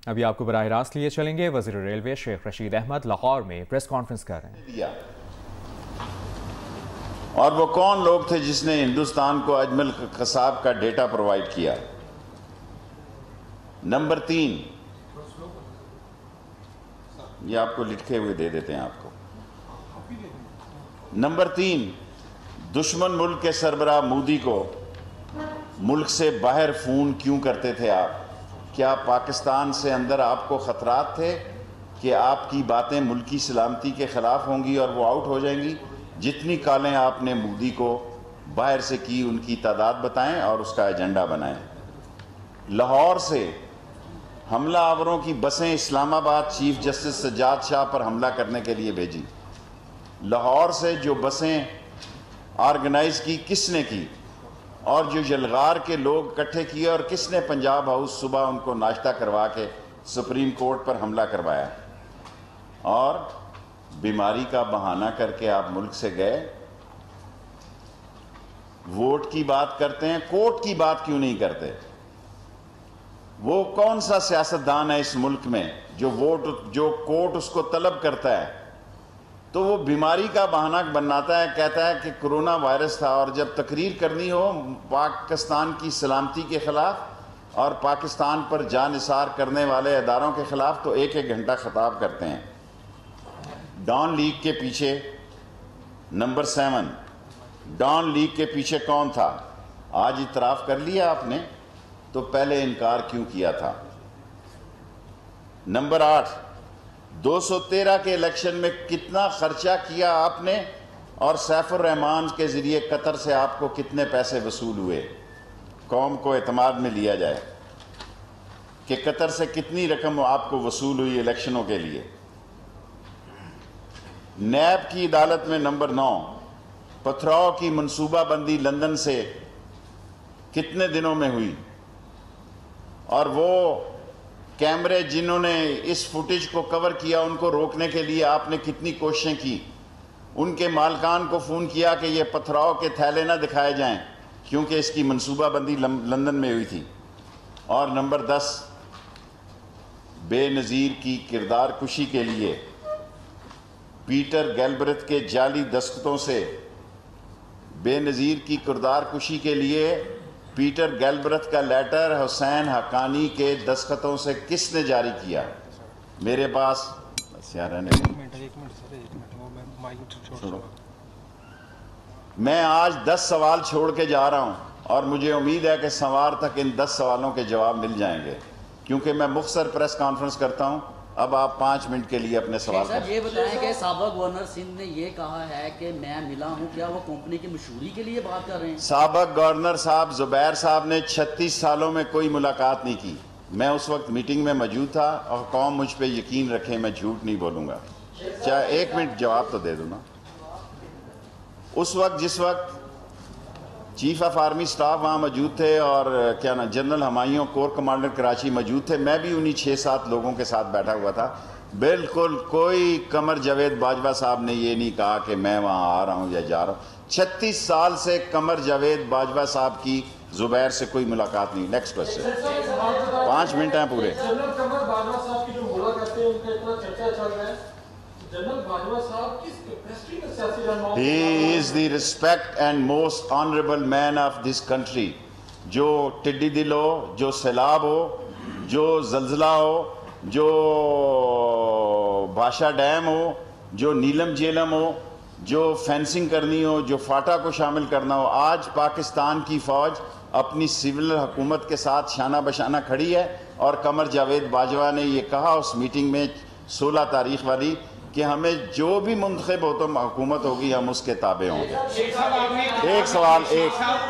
ابھی آپ کو براہ راست لیے چلیں گے. وزیر ریلوے شیخ رشید احمد لاہور میں پریس کانفرنس کر رہے ہیں. اور وہ کون لوگ تھے جس نے ہندوستان کو اجمل قصاب کا ڈیٹا پرووائڈ کیا؟ نمبر 3، یہ آپ کو لکھے ہوئے دے دیتے ہیں آپ کو. نمبر 3، دشمن ملک کے سربراہ مودی کو ملک سے باہر فون کیوں کرتے تھے آپ؟ کیا پاکستان سے اندر آپ کو خطرات تھے کہ آپ کی باتیں ملکی سلامتی کے خلاف ہوں گی اور وہ آؤٹ ہو جائیں گی؟ جتنی کالیں آپ نے مودی کو باہر سے کی ان کی تعداد بتائیں اور اس کا ایجنڈا بنائیں. لاہور سے حملہ آوروں کی بسیں اسلام آباد چیف جسٹس سجاد شاہ پر حملہ کرنے کے لیے بھیجی. لاہور سے جو بسیں آرگنائز کی کس نے کی؟ اور جو یلغار کے لوگ اکٹھے کیے اور کس نے پنجاب ہاؤس صبح ان کو ناشتہ کروا کے سپریم کورٹ پر حملہ کروایا؟ اور بیماری کا بہانہ کر کے آپ ملک سے گئے. ووٹ کی بات کرتے ہیں، کوٹ کی بات کیوں نہیں کرتے؟ وہ کون سا سیاستدان ہے اس ملک میں جو کوٹ اس کو طلب کرتا ہے تو وہ بیماری کا بہانہ بناتا ہے، کہتا ہے کہ کرونا وائرس تھا، اور جب تقریر کرنی ہو پاکستان کی سلامتی کے خلاف اور پاکستان پر جان نثار کرنے والے اداروں کے خلاف تو ایک گھنٹہ خطاب کرتے ہیں. ڈان لیگ کے پیچھے نمبر 7، ڈان لیگ کے پیچھے کون تھا؟ آج اعتراف کر لیا آپ نے، تو پہلے انکار کیوں کیا تھا؟ نمبر 8، 213 کے الیکشن میں کتنا خرچہ کیا آپ نے اور سیف الرحمان کے ذریعے قطر سے آپ کو کتنے پیسے وصول ہوئے؟ قوم کو اعتماد میں لیا جائے کہ قطر سے کتنی رقم آپ کو وصول ہوئی الیکشنوں کے لیے. نیب کی عدالت میں نمبر 9، پتھراؤ کی منصوبہ بندی لندن سے کتنے دنوں میں ہوئی؟ اور وہ کیمرے جنہوں نے اس فوٹیج کو کور کیا ان کو روکنے کے لیے آپ نے کتنی کوششیں کی؟ ان کے مالکان کو فون کیا کہ یہ پتھراؤ کے تھیلے نہ دکھائے جائیں کیونکہ اس کی منصوبہ بندی لندن میں ہوئی تھی. اور نمبر 10، بے نظیر کی کردار کشی کے لیے پیٹر گیلبرتھ کے جعلی دستخطوں سے بے نظیر کی کردار کشی کے لیے پیٹر گیلبرتھ کا لیٹر حسین حقانی کے دستخطوں سے کس نے جاری کیا؟ میرے پاس میں آج 10 سوال چھوڑ کے جا رہا ہوں اور مجھے امید ہے کہ سوار تک ان 10 سوالوں کے جواب مل جائیں گے کیونکہ میں مختصر پریس کانفرنس کرتا ہوں. اب آپ 5 منٹ کے لیے اپنے سوال صاحب یہ بتائیں کہ سابق گورنر سندھ نے یہ کہا ہے کہ میں ملا ہوں، کیا وہ کمپنی کی مشہوری کے لیے بات کر رہے ہیں؟ سابق گورنر صاحب زبیر صاحب نے 36 سالوں میں کوئی ملاقات نہیں کی. میں اس وقت میٹنگ میں موجود تھا اور قوم مجھ پہ یقین رکھے میں جھوٹ نہیں بولوں گا. چاہے 1 منٹ جواب تو دے دوں نا. اس وقت جس وقت چیف آف آرمی سٹاف وہاں موجود تھے اور کیا نا general Humayun corps commander Karachi موجود تھے، میں بھی انہی 6-7 لوگوں کے ساتھ بیٹھا ہوا تھا. بالکل کوئی قمر جاوید باجوہ صاحب نے یہ نہیں کہا کہ میں وہاں آ رہا ہوں یا جا رہا ہوں. 36 سال سے قمر جاوید باجوہ صاحب کی زبیر سے کوئی ملاقات نہیں. Next question. 5 منٹ ہیں پورے. جنرل قمر باجوہ صاحب کی جو ملاقاتیں ان کا اتنا چرچا چل رہا ہے، جنرل باجوہ صاحب کس کیپیسٹی میں سیاسی رہنما؟ He is the respect and most honorable man of this country. جو ٹڈی دل ہو، جو سیلاب ہو، جو زلزلہ ہو، جو بھاشا ڈیم ہو، جو نیلم جیلم ہو، جو فینسنگ کرنی ہو، جو فاٹا کو شامل کرنا ہو، آج پاکستان کی فوج اپنی سول حکومت کے ساتھ شانہ بشانہ کھڑی ہے. اور قمر جاوید باجوہ نے یہ کہا اس میٹنگ میں 16 تاریخ والی کہ ہمیں جو بھی منتخب ہو تو حکومت ہوگی ہم اس کے تابع ہوں گے. ایک سوال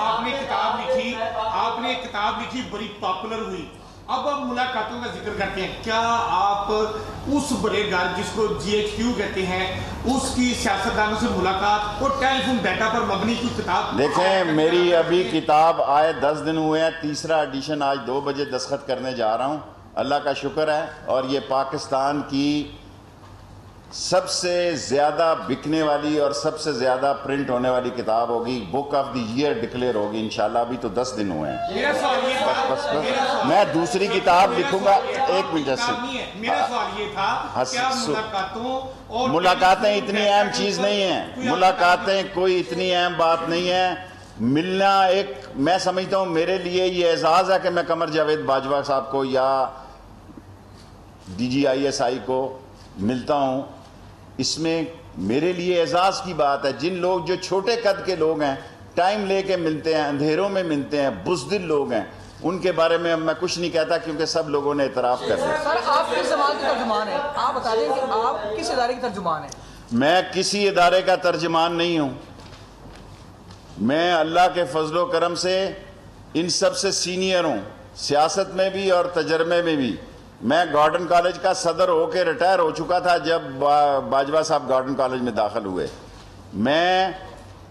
آپ نے کتاب لکھی بڑی پاپولر ہوئی، اب آپ ملاقاتوں کا ذکر کرتے ہیں، کیا آپ اس بڑے گھر جس کو GHQ کہتے ہیں اس کی سیاستدانوں سے ملاقات اور ٹیلی فون ڈیٹا پر مبنی کوئی کتاب؟ دیکھیں میری ابھی کتاب آئے 10 دن ہوئے ہیں، تیسرا ایڈیشن آج 2 بجے دستخط کرنے جا رہا ہوں. اللہ کا شکر ہے. اور یہ پاکستان کی سب سے زیادہ بکنے والی اور سب سے زیادہ پرنٹ ہونے والی کتاب ہوگی، book of the year declare ہوگی انشاءاللہ. ابھی تو 10 دن ہوئے ہیں. بس میں دوسری کتاب لکھوں گا. ایک منٹ سے میرا سوال یہ تھا کیا ملاقاتیں اتنی اہم چیز نہیں ہیں. ملاقاتیں کوئی اتنی اہم بات نہیں ہے. ملنا ایک، میں سمجھتا ہوں میرے لیے یہ اعزاز ہے کہ میں قمر جاوید باجوہ صاحب کو یا DGISI کو ملتا ہوں. اس میں میرے لیے اعزاز کی بات ہے. جن لوگ جو چھوٹے قد کے لوگ ہیں، ٹائم لے کے ملتے ہیں، اندھیروں میں ملتے ہیں، بزدل لوگ ہیں، ان کے بارے میں میں کچھ نہیں کہتا کیونکہ سب لوگوں نے اعتراف کر دیا. سر آپ کس زبان کے ترجمان ہیں؟ آپ بتا دیں کہ آپ کس ادارے کے ترجمان ہیں؟ میں کسی ادارے کا ترجمان نہیں ہوں. میں اللہ کے فضل و کرم سے ان سب سے سینئر ہوں، سیاست میں بھی اور تجربے میں بھی. میں گارڈن کالج کا صدر ہو کے ریٹائر ہو چکا تھا جب باجوہ صاحب گارڈن کالج میں داخل ہوئے. میں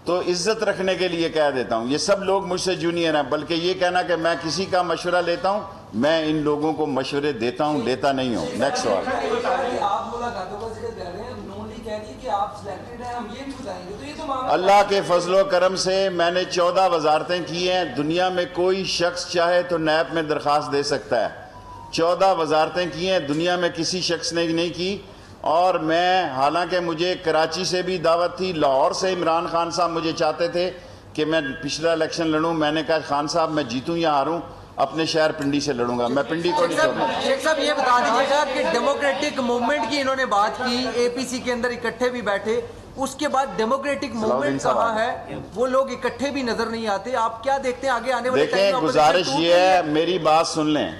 تو عزت رکھنے کے لیے کہہ دیتا ہوں، یہ سب لوگ مجھ سے جونیئر ہیں. بلکہ یہ کہنا کہ میں کسی کا مشورہ لیتا ہوں، میں ان لوگوں کو مشورے دیتا ہوں، لیتا نہیں ہوں. نیکسٹ سوال. آپ ملاقاتوں کا ذکر کر رہے ہیں، انہوں نے کہہ دیا کہ آپ سلیکٹڈ ہیں، ہم یہ نہیں بتائیں گے، تو یہ تو معاملہ اللہ کے فضل و کرم سے میں نے 14 وزارتیں کی ہیں. دنیا میں کوئی شخص چاہے تو نیب میں درخواست دے سکتا ہے. 14 وزارتیں کی ہیں، دنیا میں کسی شخص نے نہیں کی. اور میں، حالانکہ مجھے کراچی سے بھی دعوت تھی، لاہور سے عمران خان صاحب مجھے چاہتے تھے کہ میں پچھلا الیکشن لڑوں. میں نے کہا خان صاحب میں جیتوں یا ہاروں اپنے شہر پنڈی سے لڑوں گا. میں پنڈی کو نہیں چھوڑوں. شیخ صاحب یہ بتا دیجیے گا کہ ڈیموکریٹک موومنٹ کی انہوں نے بات کی، APC کے اندر اکٹھے بھی بیٹھے، اس کے بعد ڈیموکریٹک موومنٹ کہاں ہے؟ وہ لوگ اکٹھے بھی نظر نہیں آتے. آپ کیا دیکھتے ہیں آگے آنے والے ٹائم میں؟ دیکھیں، گزارش یہ ہے، میری بات سن لیں.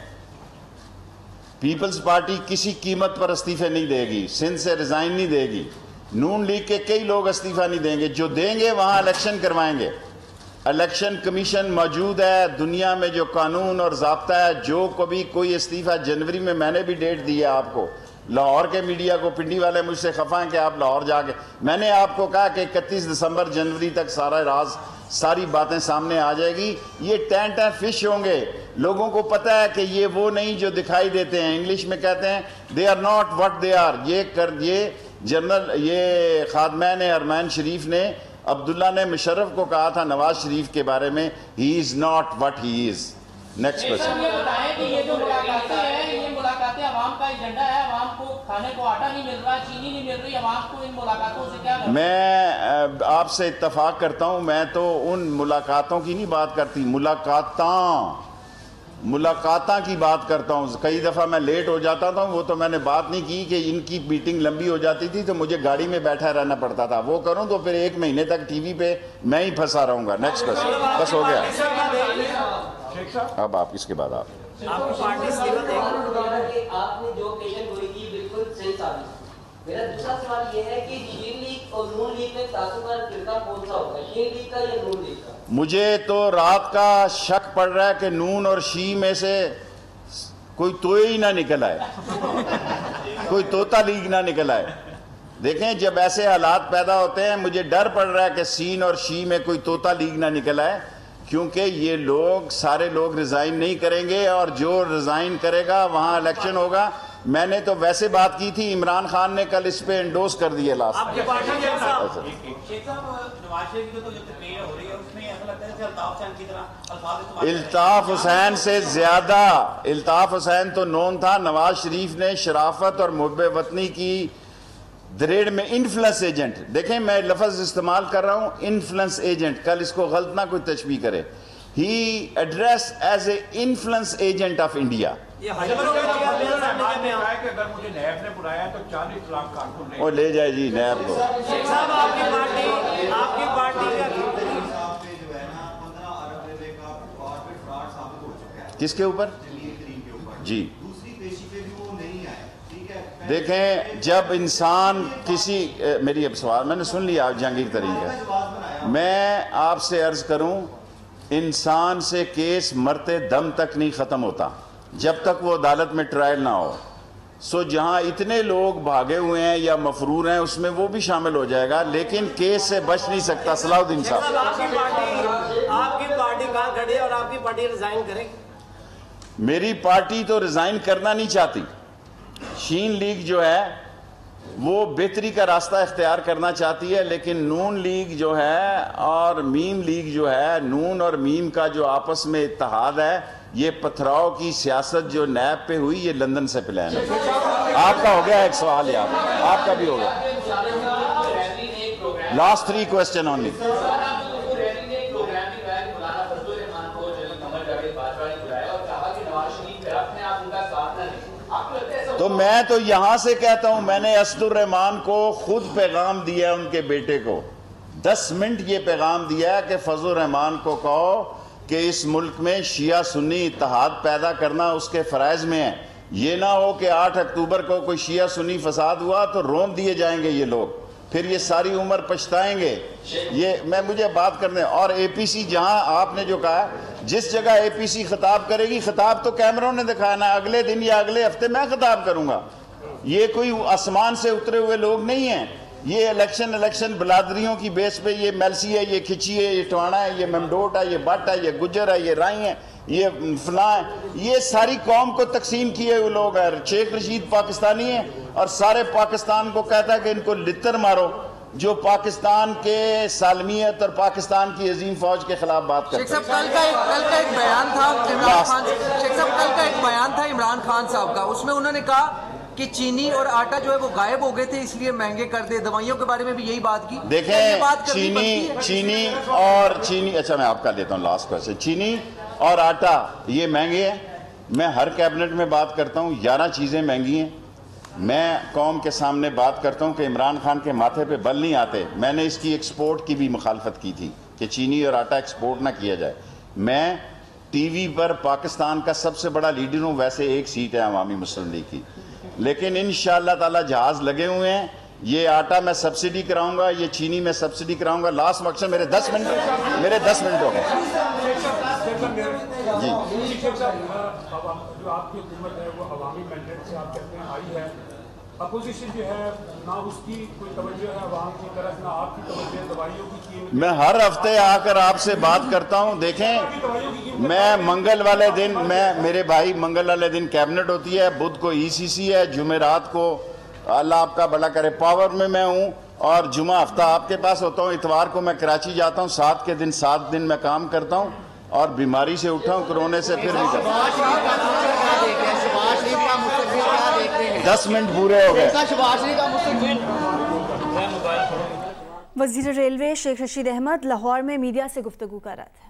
پیپلز پارٹی کسی قیمت پر استعفے نہیں دے گی، سندھ سے ریزائن نہیں دے گی. نون لیگ کے کئی لوگ استعفیٰ نہیں دیں گے. جو دیں گے وہاں الیکشن کروائیں گے. الیکشن کمیشن موجود ہے. دنیا میں جو قانون اور ضابطہ ہے، جو کبھی کوئی استعفیٰ جنوری میں نے بھی ڈیٹ دی ہے آپ کو. لاہور کے میڈیا کو، پنڈی والے مجھ سے خفا ہیں کہ آپ لاہور جا کے، میں نے آپ کو کہا کہ 31 دسمبر جنوری تک سارا راز، ساری باتیں سامنے آ جائے گی. یہ ٹینٹ فش ہوں گے. لوگوں کو پتہ ہے کہ یہ وہ نہیں جو دکھائی دیتے ہیں. انگلش میں کہتے ہیں they are not what they are. یہ جنرل، یہ خادمین ارمین شریف نے، عبداللہ نے مشرف کو کہا تھا نواز شریف کے بارے میں، he is not what he is. Next person. یہ بتائیں کہ یہ جو ملاقاتیں ہیں، یہ ملاقاتیں عوام کا ایجنڈا ہے. عوام کو کھانے کو آٹا نہیں مل رہا، چینی نہیں مل رہی. عوام کو ان ملاقاتوں سے کیا؟ میں آپ سے اتفاق کرتا ہوں. میں تو ان ملاقاتوں کی نہیں بات کرتی، ملاقاتاں کی بات کرتا ہوں. کئی دفعہ میں لیٹ ہو جاتا تھا، وہ تو میں نے بات نہیں کی کہ ان کی میٹنگ لمبی ہو جاتی تھی تو مجھے گاڑی میں بیٹھا رہنا پڑتا تھا. وہ کروں تو پھر 1 مہینے تک ٹی وی پہ میں ہی پھنسا رہوں گا. Next person. بس ہو گیا. اب آپ اس کے بعد آپ آپ نے جو پیشن گوئی کی بالکل صحیح ثابت. میرا دوسرا سوال یہ ہے کہ شین لیگ اور نون لیگ میں تعصبات فرقہ کون سا ہوگا، شین لیگ کا یا نون لیگ کا؟ مجھے تو رات کا شک پڑ رہا ہے کہ نون اور شی میں سے کوئی توئے ہی نہ نکل آئے، کوئی طوطا لیگ نہ نکل آئے. دیکھیں جب ایسے حالات پیدا ہوتے ہیں مجھے ڈر پڑ رہا ہے کہ سین اور شی میں کوئی طوطا لیگ نہ نکل آئے، کیونکہ یہ لوگ سارے لوگ ریزائن نہیں کریں گے اور جو ریزائن کرے گا وہاں الیکشن ہوگا. میں نے تو ویسے بات کی تھی، عمران خان نے کل اس پہ انڈوس کر دیا لاسٹ. الطاف حسین سے زیادہ، الطاف حسین تو نون تھا. نواز شریف نے شرافت اور محب وطنی کی دریڑ میں انفلنس ایجنٹ، دیکھیں میں لفظ استعمال کر رہا ہوں انفلنس ایجنٹ، کل اس کو غلط نہ کوئی تشبیہ کرے. He address as a influence agent of India. وہ لے جائے جی نیب کو. کس کے اوپر؟ جی دیکھیں جب انسان کسی، میری اب سوال میں نے سن لیا جہانگیر ترین کا، میں آپ سے عرض کروں انسان سے کیس مرتے دم تک نہیں ختم ہوتا جب تک وہ عدالت میں ٹرائل نہ ہو. سو جہاں اتنے لوگ بھاگے ہوئے ہیں یا مفرور ہیں اس میں وہ بھی شامل ہو جائے گا، لیکن کیس سے بچ نہیں سکتا. صلاح الدین صاحب آپ کی پارٹی کہاں کھڑی اور آپ کی پارٹی ریزائن کرے؟ میری پارٹی تو ریزائن کرنا نہیں چاہتی. شین لیگ جو ہے وہ بہتری کا راستہ اختیار کرنا چاہتی ہے، لیکن نون لیگ جو ہے اور میم لیگ جو ہے، نون اور میم کا جو آپس میں اتحاد ہے، یہ پتھراؤ کی سیاست جو نیب پہ ہوئی، یہ لندن سے پلان ہے۔ آپ کا ہو گیا ایک سوال، آپ کا بھی ہو گیا۔ Last 3 question only. تو میں تو یہاں سے کہتا ہوں، میں نے اسد الرحمان کو خود پیغام دیا ان کے بیٹے کو، 10 منٹ یہ پیغام دیا ہے کہ فضل الرحمان کو کہو کہ اس ملک میں شیعہ سنی اتحاد پیدا کرنا اس کے فرائض میں ہے۔ یہ نہ ہو کہ 8 اکتوبر کو کوئی شیعہ سنی فساد ہوا تو رون دیے جائیں گے یہ لوگ، پھر یہ ساری عمر پچھتائیں گے۔ یہ مجھے بات کرنے، اور اے پی سی جہاں آپ نے جو کہا، جس جگہ اے پی سی خطاب کرے گی، خطاب تو کیمروں نے دکھانا، اگلے دن یا اگلے ہفتے میں خطاب کروں گا۔ یہ کوئی آسمان سے اترے ہوئے لوگ نہیں ہیں، یہ الیکشن بلادریوں کی بیس پہ، یہ میلسی ہے، یہ کھچی ہے، یہ ٹوانا ہے، یہ ممڈوٹ ہے، یہ بٹ ہے، یہ گجر ہے، یہ رائی ہے، یہ فلاں ہے، یہ ساری قوم کو تقسیم کیے ہوئے لوگ ہیں۔ شیخ رشید پاکستانی ہے اور سارے پاکستان کو کہتا ہے کہ ان کو لتر مارو، جو پاکستان کے سالمیت اور پاکستان کی عظیم فوج کے خلاف بات کرتے ہیں۔ شیخ صاحب کل کا ایک بیان تھا عمران خان، شیخ صاحب کل کا ایک بیان تھا عمران خان صاحب کا، اس میں انہوں نے کہا کہ چینی اور آٹا جو ہے وہ غائب ہو گئے تھے، اس لیے مہنگے کر دے۔ دوائیوں کے بارے میں بھی یہی بات کی۔ دیکھیں چینی اچھا میں آپ کا لیتا ہوں لاسٹ کوسچن۔ چینی اور آٹا یہ مہنگے ہیں، میں ہر کیبنٹ میں بات کرتا ہوں، 11 چیزیں مہنگی ہیں۔ میں قوم کے سامنے بات کرتا ہوں کہ عمران خان کے ماتھے پہ بل نہیں آتے۔ میں نے اس کی ایکسپورٹ کی بھی مخالفت کی تھی کہ چینی اور آٹا ایکسپورٹ نہ کیا جائے۔ میں ٹی وی پر پاکستان کا سب سے بڑا لیڈر ہوں، ویسے ایک سیٹ ہے عوامی مسلم لیگ کی، لیکن انشاءاللہ تعالی جہاز لگے ہوئے ہیں۔ یہ آٹا میں سبسڈی کراؤں گا، یہ چینی میں سبسڈی کراؤں گا۔ لاسٹ مقصد میرے 10 منٹ ہو گئے جی۔ جو آپ کی حکومت ہے وہ عوامی مینڈیٹ سے آپ کہتے ہیں آئی ہے، اپوزیشن جو ہے نہ اس کی کوئی توجہ ہے عوام کی طرف، نہ آپ کی توجہ ہے دوائیوں کی قیمت۔ میں ہر ہفتے آ کر آپ سے بات کرتا ہوں۔ دیکھیں میں منگل والے دن، میرے بھائی منگل والے دن کیبنٹ ہوتی ہے، بدھ کو ای سی سی ہے، جمعرات کو اللہ آپ کا بڑا کرے پاور میں ہوں، اور جمعہ ہفتہ آپ کے پاس ہوتا ہوں، اتوار کو میں کراچی جاتا ہوں، 7 دن میں کام کرتا ہوں، اور بیماری سے اٹھا ہوں، کرونے سے پھر بھی کرتا ہوں۔ 10 منٹ پورے ہو گئے۔ وزیر ریلوے شیخ رشید احمد لاہور میں میڈیا سے گفتگو کر رہے تھے۔